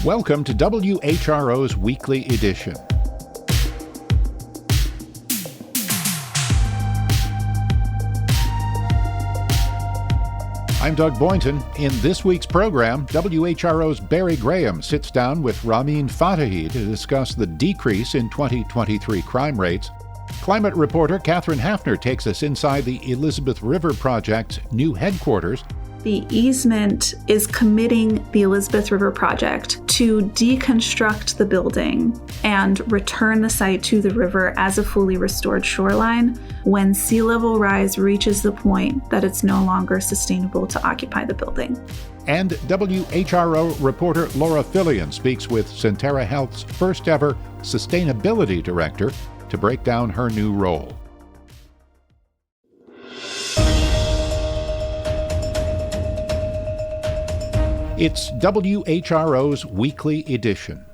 Welcome to WHRO's Weekly Edition. I'm Doug Boynton. In this week's program, WHRO's Barry Graham sits down with Ramin Fatehi to discuss the decrease in 2023 crime rates. Climate reporter Katherine Hafner takes us inside the Elizabeth River Project's new headquarters. The easement is committing the Elizabeth River Project to deconstruct the building and return the site to the river as a fully restored shoreline when sea level rise reaches the point that it's no longer sustainable to occupy the building. And WHRO reporter Laura Philion speaks with Sentara Health's first ever sustainability director to break down her new role. It's WHRO's Weekly Edition.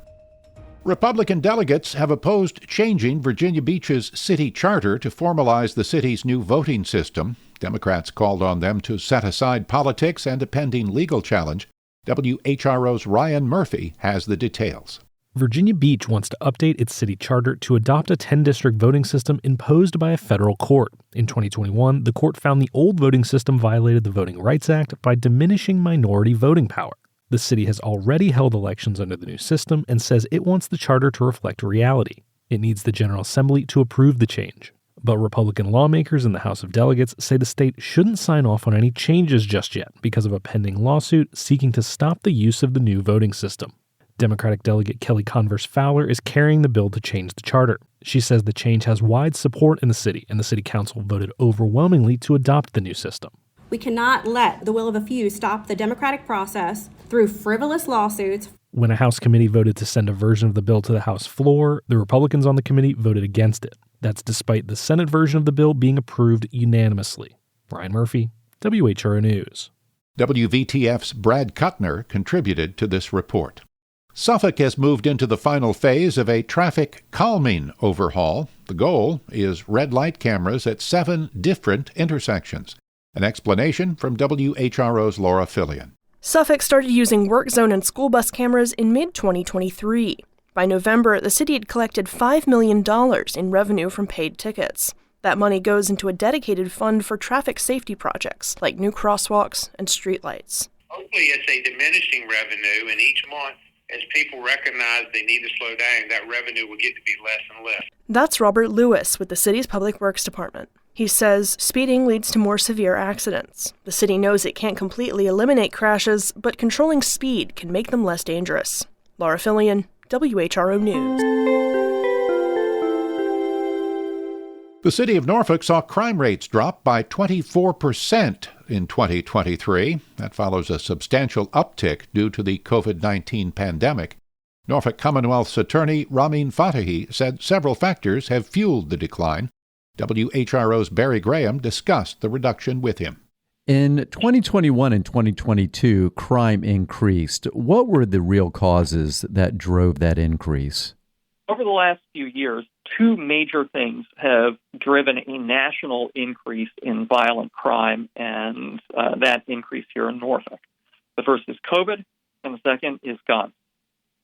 Republican delegates have opposed changing Virginia Beach's city charter to formalize the city's new voting system. Democrats called on them to set aside politics and a pending legal challenge. WHRO's Ryan Murphy has the details. Virginia Beach wants to update its city charter to adopt a 10-district voting system imposed by a federal court. In 2021, the court found the old voting system violated the Voting Rights Act by diminishing minority voting power. The city has already held elections under the new system and says it wants the charter to reflect reality. It needs the General Assembly to approve the change. But Republican lawmakers in the House of Delegates say the state shouldn't sign off on any changes just yet because of a pending lawsuit seeking to stop the use of the new voting system. Democratic delegate Kelly Converse Fowler is carrying the bill to change the charter. She says the change has wide support in the city, and the city council voted overwhelmingly to adopt the new system. We cannot let the will of a few stop the democratic process through frivolous lawsuits. When a House committee voted to send a version of the bill to the House floor, the Republicans on the committee voted against it. That's despite the Senate version of the bill being approved unanimously. Ryan Murphy, WHRO News. WVTF's Brad Kuttner contributed to this report. Suffolk has moved into the final phase of a traffic calming overhaul. The goal is red light cameras at 7 different intersections. An explanation from WHRO's Laura Philion. Suffolk started using work zone and school bus cameras in mid-2023. By November, the city had collected $5 million in revenue from paid tickets. That money goes into a dedicated fund for traffic safety projects like new crosswalks and streetlights. Hopefully it's a diminishing revenue, and each month, as people recognize they need to slow down, that revenue will get to be less and less. That's Robert Lewis with the city's Public Works Department. He says speeding leads to more severe accidents. The city knows it can't completely eliminate crashes, but controlling speed can make them less dangerous. Laura Philion, WHRO News. The city of Norfolk saw crime rates drop by 24% in 2023. That follows a substantial uptick due to the COVID-19 pandemic. Norfolk Commonwealth's attorney Ramin Fatehi said several factors have fueled the decline. WHRO's Barry Graham discussed the reduction with him. In 2021 and 2022, crime increased. What were the real causes that drove that increase? Over the last few years, two major things have driven a national increase in violent crime, and that increase here in Norfolk. The first is COVID, and the second is guns.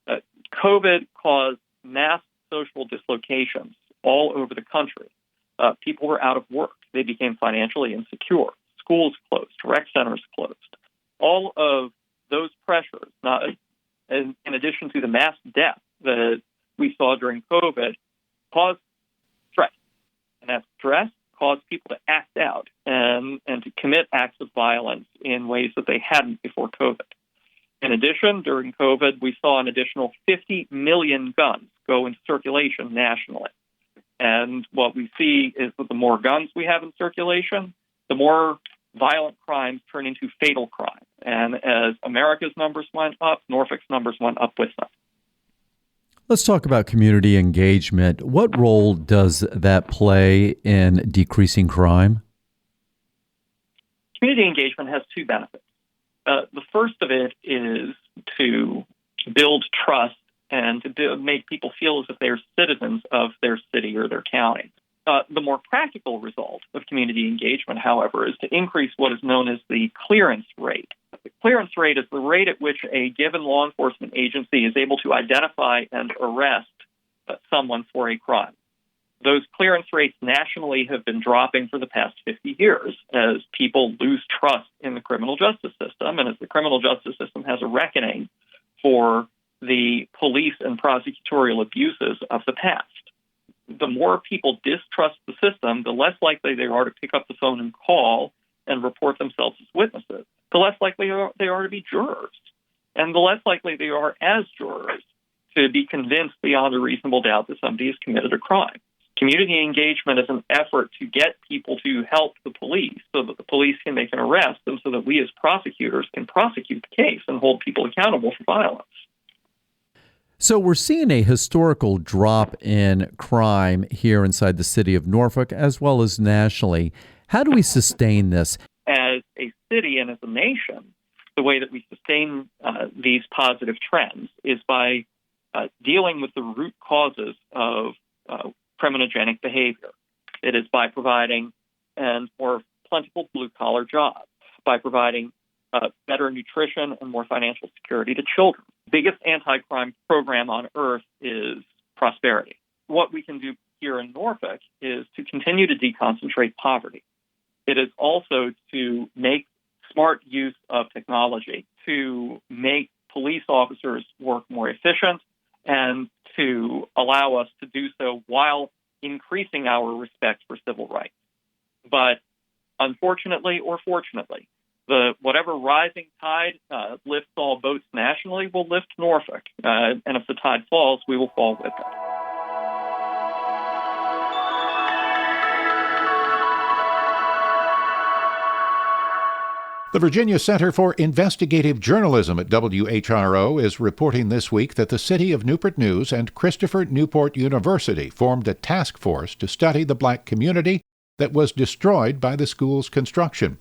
COVID caused mass social dislocations all over the country. People were out of work. They became financially insecure. Schools closed. Rec centers closed. All of those pressures, in addition to the mass death that we saw during COVID, caused stress. And that stress caused people to act out and to commit acts of violence in ways that they hadn't before COVID. In addition, during COVID, we saw an additional 50 million guns go into circulation nationally. And what we see is that the more guns we have in circulation, the more violent crimes turn into fatal crime. And as America's numbers went up, Norfolk's numbers went up with them. Let's talk about community engagement. What role does that play in decreasing crime? Community engagement has two benefits. The first of it is to build trust and to make people feel as if they're citizens of their city or their county. The more practical result of community engagement, however, is to increase what is known as the clearance rate. The clearance rate is the rate at which a given law enforcement agency is able to identify and arrest someone for a crime. Those clearance rates nationally have been dropping for the past 50 years as people lose trust in the criminal justice system and as the criminal justice system has a reckoning for the police and prosecutorial abuses of the past. The more people distrust the system, the less likely they are to pick up the phone and call and report themselves as witnesses. The less likely they are to be jurors. And the less likely they are as jurors to be convinced beyond a reasonable doubt that somebody has committed a crime. Community engagement is an effort to get people to help the police so that the police can make an arrest and so that we as prosecutors can prosecute the case and hold people accountable for violence. So we're seeing a historical drop in crime here inside the city of Norfolk as well as nationally. How do we sustain this? As a city and as a nation, the way that we sustain these positive trends is by dealing with the root causes of criminogenic behavior. It is by providing more plentiful blue-collar jobs, by providing better nutrition and more financial security to children. The biggest anti-crime program on earth is prosperity. What we can do here in Norfolk is to continue to deconcentrate poverty. It is also to make smart use of technology, to make police officers work more efficient, and to allow us to do so while increasing our respect for civil rights. But unfortunately or fortunately, whatever rising tide lifts all boats nationally will lift Norfolk. And if the tide falls, we will fall with it. The Virginia Center for Investigative Journalism at WHRO is reporting this week that the City of Newport News and Christopher Newport University formed a task force to study the black community that was destroyed by the school's construction.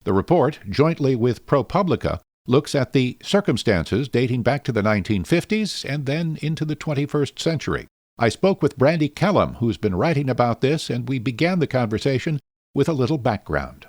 The report, jointly with ProPublica, looks at the circumstances dating back to the 1950s and then into the 21st century. I spoke with Brandy Kellum, who's been writing about this, and we began the conversation with a little background.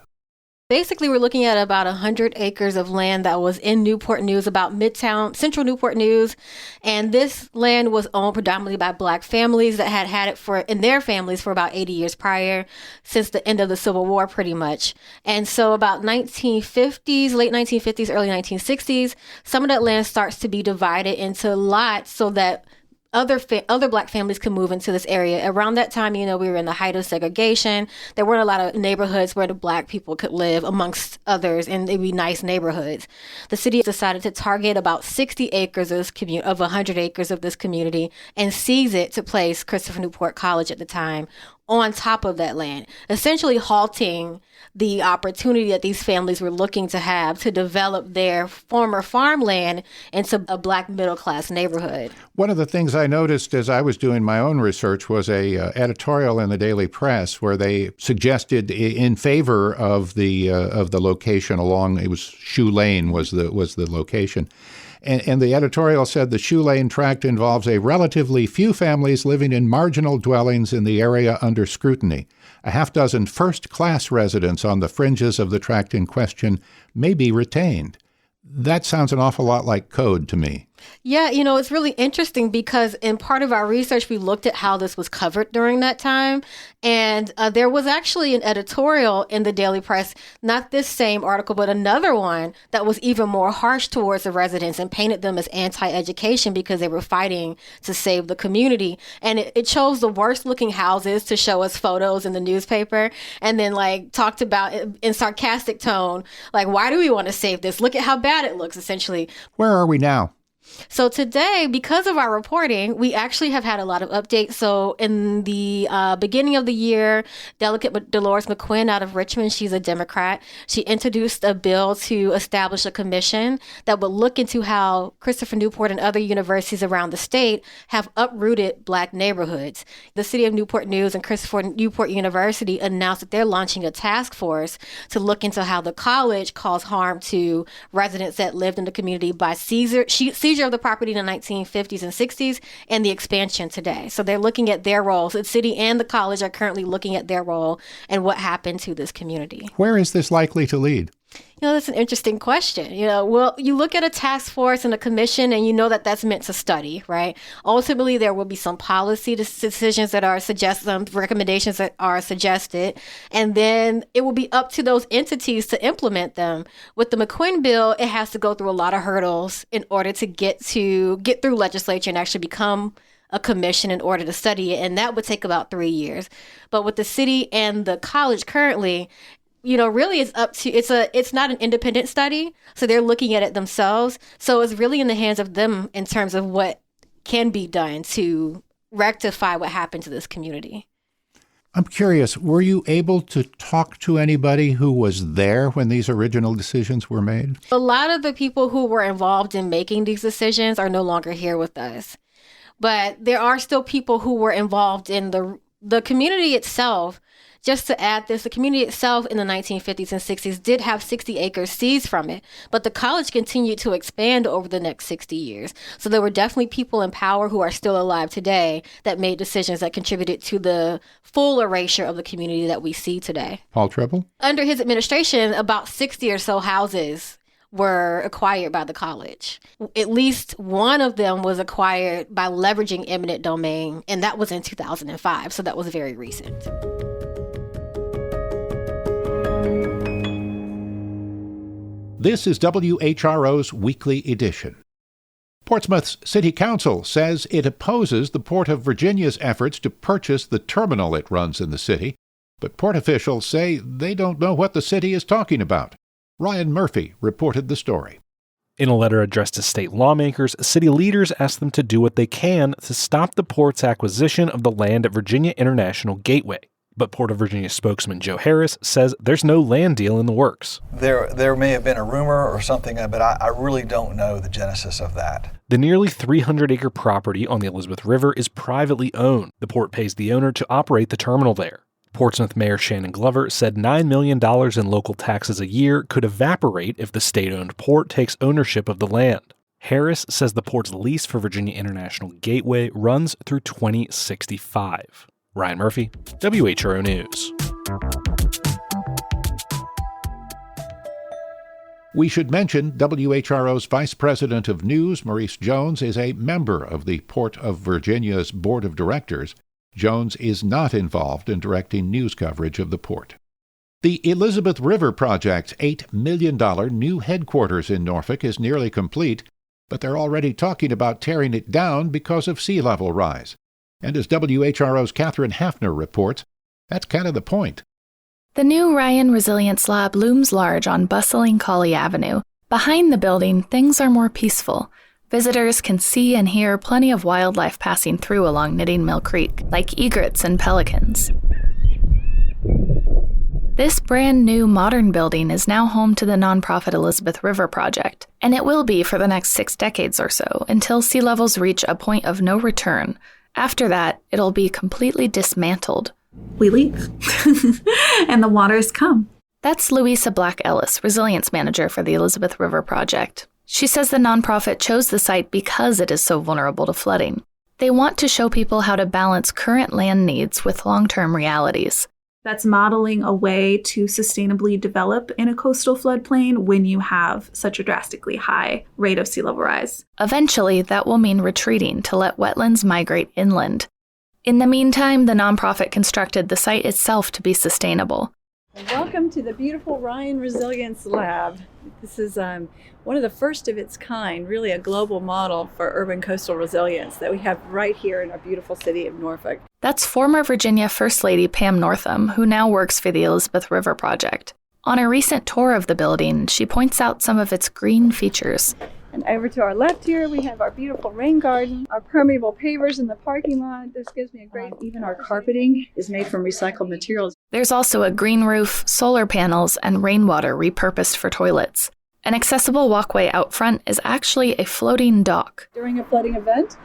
Basically, we're looking at about 100 acres of land that was in Newport News, about Midtown, Central Newport News. And this land was owned predominantly by black families that had it in their families for about 80 years prior, since the end of the Civil War, pretty much. And so about 1950s, late 1950s, early 1960s, some of that land starts to be divided into lots so that other black families could move into this area. Around that time, we were in the height of segregation. There weren't a lot of neighborhoods where the black people could live amongst others, and they'd be nice neighborhoods. The city decided to target about 60 acres of 100 acres of this community and seize it to place Christopher Newport College at the time on top of that land, essentially halting the opportunity that these families were looking to have to develop their former farmland into a black middle-class neighborhood. One of the things I noticed as I was doing my own research was a editorial in the Daily Press where they suggested in favor of the location along, it was Shoe Lane was the location. And the editorial said the Shoe Lane tract involves a relatively few families living in marginal dwellings in the area under scrutiny. A half-dozen first-class residents on the fringes of the tract in question may be retained. That sounds an awful lot like code to me. Yeah, it's really interesting because in part of our research, we looked at how this was covered during that time. And there was actually an editorial in the Daily Press, not this same article, but another one that was even more harsh towards the residents and painted them as anti-education because they were fighting to save the community. And it chose the worst looking houses to show us photos in the newspaper and then talked about it in sarcastic tone, why do we want to save this? Look at how bad it looks, essentially. Where are we now? So today, because of our reporting, we actually have had a lot of updates. So in the beginning of the year, Delegate Dolores McQuinn out of Richmond, she's a Democrat, she introduced a bill to establish a commission that would look into how Christopher Newport and other universities around the state have uprooted black neighborhoods. The city of Newport News and Christopher Newport University announced that they're launching a task force to look into how the college caused harm to residents that lived in the community by seizure of the property in the 1950s and 60s and the expansion today. So they're looking at their roles. The city and the college are currently looking at their role and what happened to this community. Where is this likely to lead? That's an interesting question. Well, you look at a task force and a commission and you know that that's meant to study, right? Ultimately, there will be some policy decisions that are some recommendations that are suggested, and then it will be up to those entities to implement them. With the McQuinn bill, it has to go through a lot of hurdles in order to get through legislature and actually become a commission in order to study it, and that would take about 3 years. But with the city and the college currently, really it's up to, it's not an independent study, so they're looking at it themselves. So it's really in the hands of them in terms of what can be done to rectify what happened to this community. I'm curious, were you able to talk to anybody who was there when these original decisions were made? A lot of the people who were involved in making these decisions are no longer here with us. But there are still people who were involved in the community itself. Just to add this, the community itself in the 1950s and 60s did have 60 acres seized from it, but the college continued to expand over the next 60 years. So there were definitely people in power who are still alive today that made decisions that contributed to the full erasure of the community that we see today. Paul Treble? Under his administration, about 60 or so houses were acquired by the college. At least one of them was acquired by leveraging eminent domain, and that was in 2005, so that was very recent. This is WHRO's Weekly Edition. Portsmouth's City Council says it opposes the Port of Virginia's efforts to purchase the terminal it runs in the city, but port officials say they don't know what the city is talking about. Ryan Murphy reported the story. In a letter addressed to state lawmakers, city leaders asked them to do what they can to stop the port's acquisition of the land at Virginia International Gateway. But Port of Virginia spokesman Joe Harris says there's no land deal in the works. There may have been a rumor or something, but I really don't know the genesis of that. The nearly 300-acre property on the Elizabeth River is privately owned. The port pays the owner to operate the terminal there. Portsmouth Mayor Shannon Glover said $9 million in local taxes a year could evaporate if the state-owned port takes ownership of the land. Harris says the port's lease for Virginia International Gateway runs through 2065. Ryan Murphy, WHRO News. We should mention WHRO's Vice President of News, Maurice Jones, is a member of the Port of Virginia's Board of Directors. Jones is not involved in directing news coverage of the port. The Elizabeth River Project's $8 million new headquarters in Norfolk is nearly complete, but they're already talking about tearing it down because of sea level rise. And as WHRO's Katherine Hafner reports, that's kind of the point. The new Ryan Resilience Lab looms large on bustling Colley Avenue. Behind the building, things are more peaceful. Visitors can see and hear plenty of wildlife passing through along Knitting Mill Creek, like egrets and pelicans. This brand new modern building is now home to the nonprofit Elizabeth River Project, and it will be for the next 6 decades or so, until sea levels reach a point of no return. After that, it'll be completely dismantled. We leave, and the waters come. That's Louisa Black Ellis, resilience manager for the Elizabeth River Project. She says the nonprofit chose the site because it is so vulnerable to flooding. They want to show people how to balance current land needs with long-term realities. That's modeling a way to sustainably develop in a coastal floodplain when you have such a drastically high rate of sea level rise. Eventually, that will mean retreating to let wetlands migrate inland. In the meantime, the nonprofit constructed the site itself to be sustainable. Welcome to the beautiful Ryan Resilience Lab. This is one of the first of its kind, really a global model for urban coastal resilience that we have right here in our beautiful city of Norfolk. That's former Virginia First Lady Pam Northam, who now works for the Elizabeth River Project. On a recent tour of the building, she points out some of its green features. And over to our left here, we have our beautiful rain garden, our permeable pavers in the parking lot. This gives me a great, even our carpeting is made from recycled materials. There's also a green roof, solar panels, and rainwater repurposed for toilets. An accessible walkway out front is actually a floating dock. During a flooding event,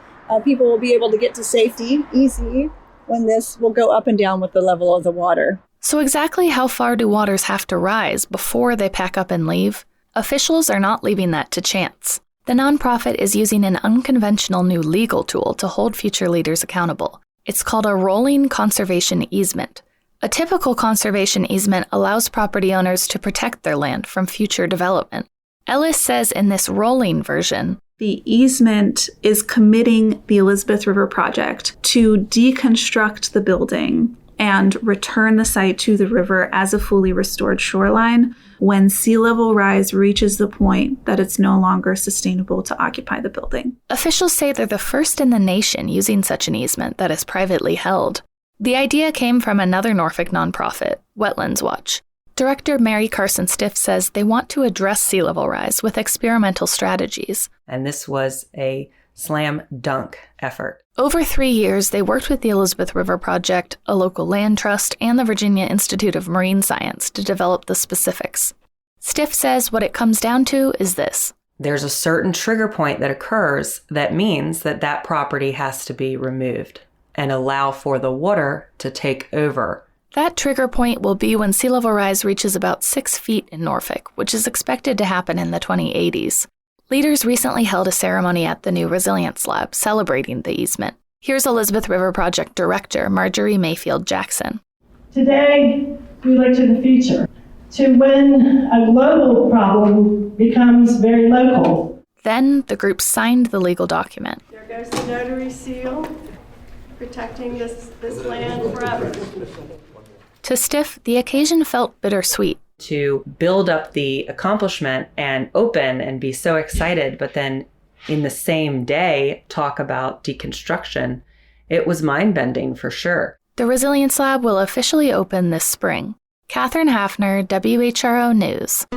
people will be able to get to safety easy when this will go up and down with the level of the water. So exactly how far do waters have to rise before they pack up and leave? Officials are not leaving that to chance. The nonprofit is using an unconventional new legal tool to hold future leaders accountable. It's called a rolling conservation easement. A typical conservation easement allows property owners to protect their land from future development. Ellis says in this rolling version, the easement is committing the Elizabeth River project to deconstruct the building and return the site to the river as a fully restored shoreline when sea level rise reaches the point that it's no longer sustainable to occupy the building. Officials say they're the first in the nation using such an easement that is privately held. The idea came from another Norfolk nonprofit, Wetlands Watch. Director Mary Carson Stiff says they want to address sea level rise with experimental strategies. And this was a slam dunk effort. Over 3 years, they worked with the Elizabeth River Project, a local land trust, and the Virginia Institute of Marine Science to develop the specifics. Stiff says what it comes down to is this. There's a certain trigger point that occurs that means that that property has to be removed and allow for the water to take over. That trigger point will be when sea level rise reaches about 6 feet in Norfolk, which is expected to happen in the 2080s. Leaders recently held a ceremony at the new Resilience Lab celebrating the easement. Here's Elizabeth River Project Director Marjorie Mayfield Jackson. Today, we look to the future, to when a global problem becomes very local. Then the group signed the legal document. There goes the notary seal, protecting this land forever. To Stiff, the occasion felt bittersweet. To build up the accomplishment and open and be so excited, but then in the same day talk about deconstruction, it was mind-bending for sure. The Resilience Lab will officially open this spring. Katherine Hafner, WHRO News.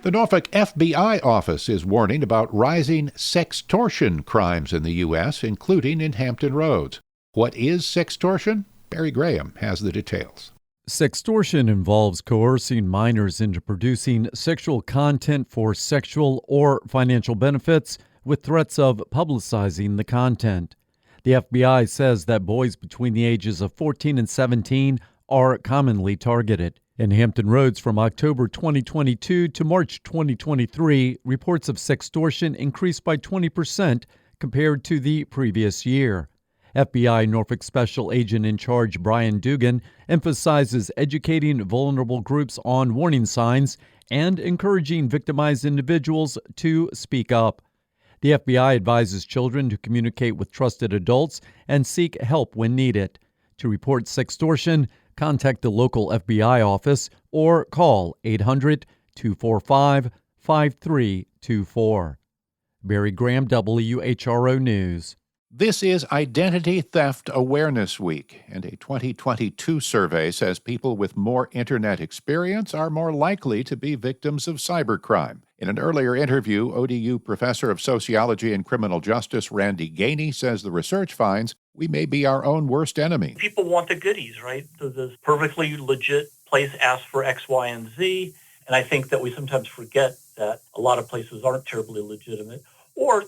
The Norfolk FBI office is warning about rising sextortion crimes in the U.S., including in Hampton Roads. What is sextortion? Barry Graham has the details. Sextortion involves coercing minors into producing sexual content for sexual or financial benefits with threats of publicizing the content. The FBI says that boys between the ages of 14 and 17 are commonly targeted. In Hampton Roads from October 2022 to March 2023, reports of sextortion increased by 20% compared to the previous year. FBI Norfolk Special Agent in Charge Brian Dugan emphasizes educating vulnerable groups on warning signs and encouraging victimized individuals to speak up. The FBI advises children to communicate with trusted adults and seek help when needed. To report sextortion, contact the local FBI office or call 800-245-5324. Barry Graham, WHRO News. This is Identity Theft Awareness Week, and a 2022 survey says people with more internet experience are more likely to be victims of cybercrime. In an earlier interview, ODU professor of sociology and criminal justice Randy Gainey says the research finds we may be our own worst enemy. People want the goodies, right? So this perfectly legit place asks for X, Y, and Z, and I think that we sometimes forget that a lot of places aren't terribly legitimate, or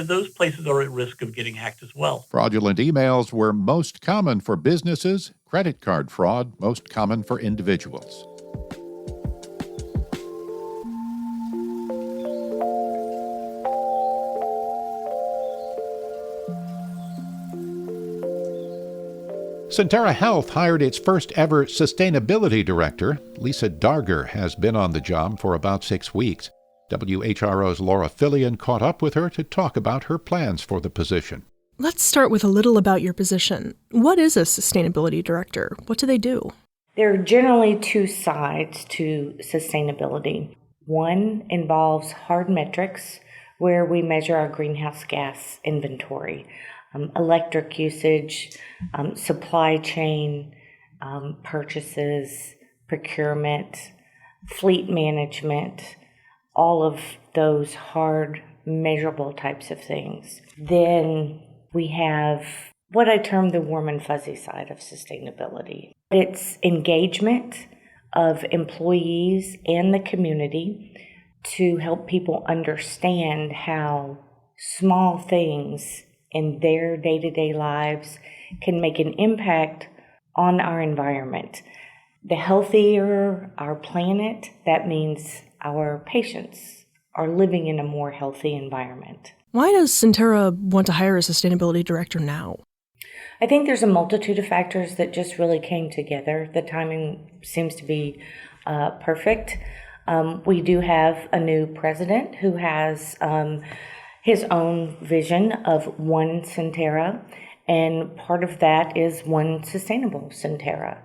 those places are at risk of getting hacked as well. Fraudulent emails were most common for businesses, credit card fraud most common for individuals. Sentara Health hired its first ever sustainability director. Lisa Darger has been on the job for about 6 weeks. WHRO's Laura Philion caught up with her to talk about her plans for the position. Let's start with a little about your position. What is a sustainability director? What do they do? There are generally two sides to sustainability. One involves hard metrics, where we measure our greenhouse gas inventory, electric usage, supply chain, purchases, procurement, fleet management, all of those hard, measurable types of things. Then we have what I term the warm and fuzzy side of sustainability. It's engagement of employees and the community to help people understand how small things in their day-to-day lives can make an impact on our environment. The healthier our planet, that means our patients are living in a more healthy environment. Why does Sentara want to hire a sustainability director now? I think there's a multitude of factors that just really came together. The timing seems to be perfect. We do have a new president who has his own vision of one Sentara, and part of that is one sustainable Sentara.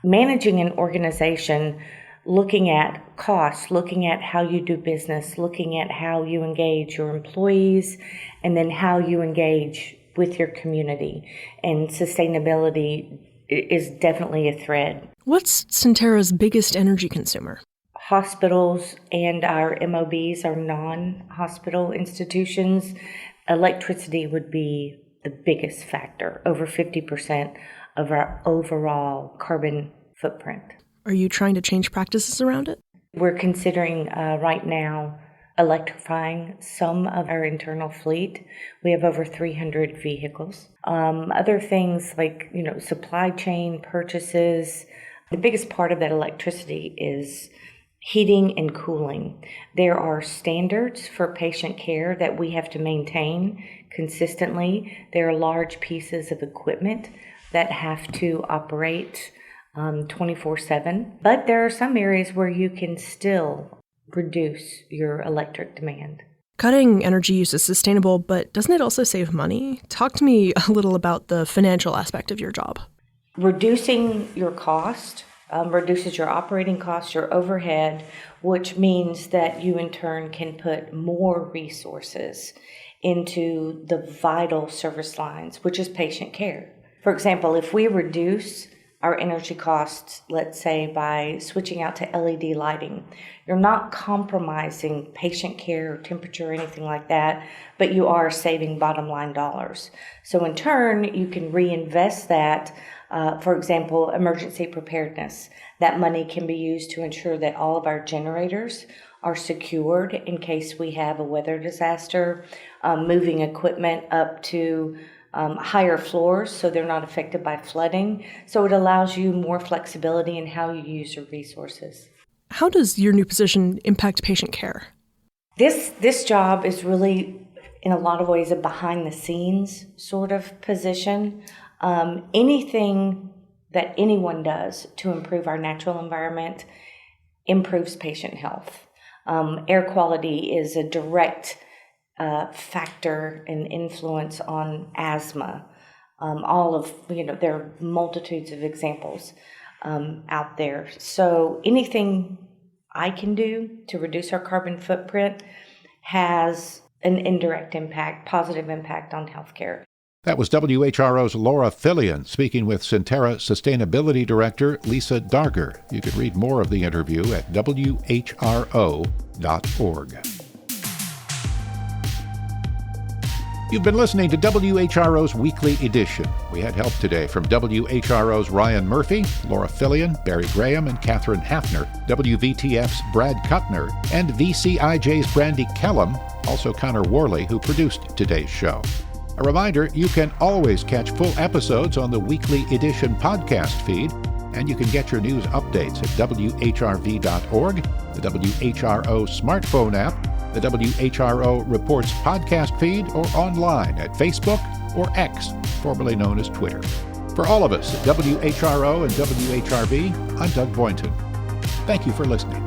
Managing an organization, looking at costs, looking at how you do business, looking at how you engage your employees, and then how you engage with your community. And sustainability is definitely a thread. What's Sentara's biggest energy consumer? Hospitals and our MOBs are non-hospital institutions. Electricity would be the biggest factor, over 50% of our overall carbon footprint. Are you trying to change practices around it? We're considering right now electrifying some of our internal fleet. We have over 300 vehicles. Other things like, supply chain purchases. The biggest part of that electricity is heating and cooling. There are standards for patient care that we have to maintain consistently. There are large pieces of equipment that have to operate 24/7. But there are some areas where you can still reduce your electric demand. Cutting energy use is sustainable, but doesn't it also save money? Talk to me a little about the financial aspect of your job. Reducing your cost reduces your operating costs, your overhead, which means that you in turn can put more resources into the vital service lines, which is patient care. For example, if we reduce our energy costs, let's say by switching out to LED lighting, you're not compromising patient care, temperature, or anything like that, but you are saving bottom line dollars. So in turn, you can reinvest that. For example, emergency preparedness. That money can be used to ensure that all of our generators are secured in case we have a weather disaster, moving equipment up to higher floors so they're not affected by flooding. So it allows you more flexibility in how you use your resources. How does your new position impact patient care? This job is really, in a lot of ways, a behind-the-scenes sort of position. Anything that anyone does to improve our natural environment improves patient health. Air quality is a direct factor and influence on asthma. There are multitudes of examples out there. So anything I can do to reduce our carbon footprint has an indirect impact, positive impact on healthcare. That was WHRO's Laura Philion speaking with Sentara Sustainability Director Lisa Darger. You can read more of the interview at whro.org. You've been listening to WHRO's Weekly Edition. We had help today from WHRO's Ryan Murphy, Laura Philion, Barry Graham, and Katherine Hafner, WVTF's Brad Kuttner, and VCIJ's Brandy Kellum, also Connor Worley, who produced today's show. A reminder, you can always catch full episodes on the Weekly Edition podcast feed, and you can get your news updates at whrv.org, the WHRO smartphone app, the WHRO Reports podcast feed, or online at Facebook or X, formerly known as Twitter. For all of us at WHRO and WHRV, I'm Doug Boynton. Thank you for listening.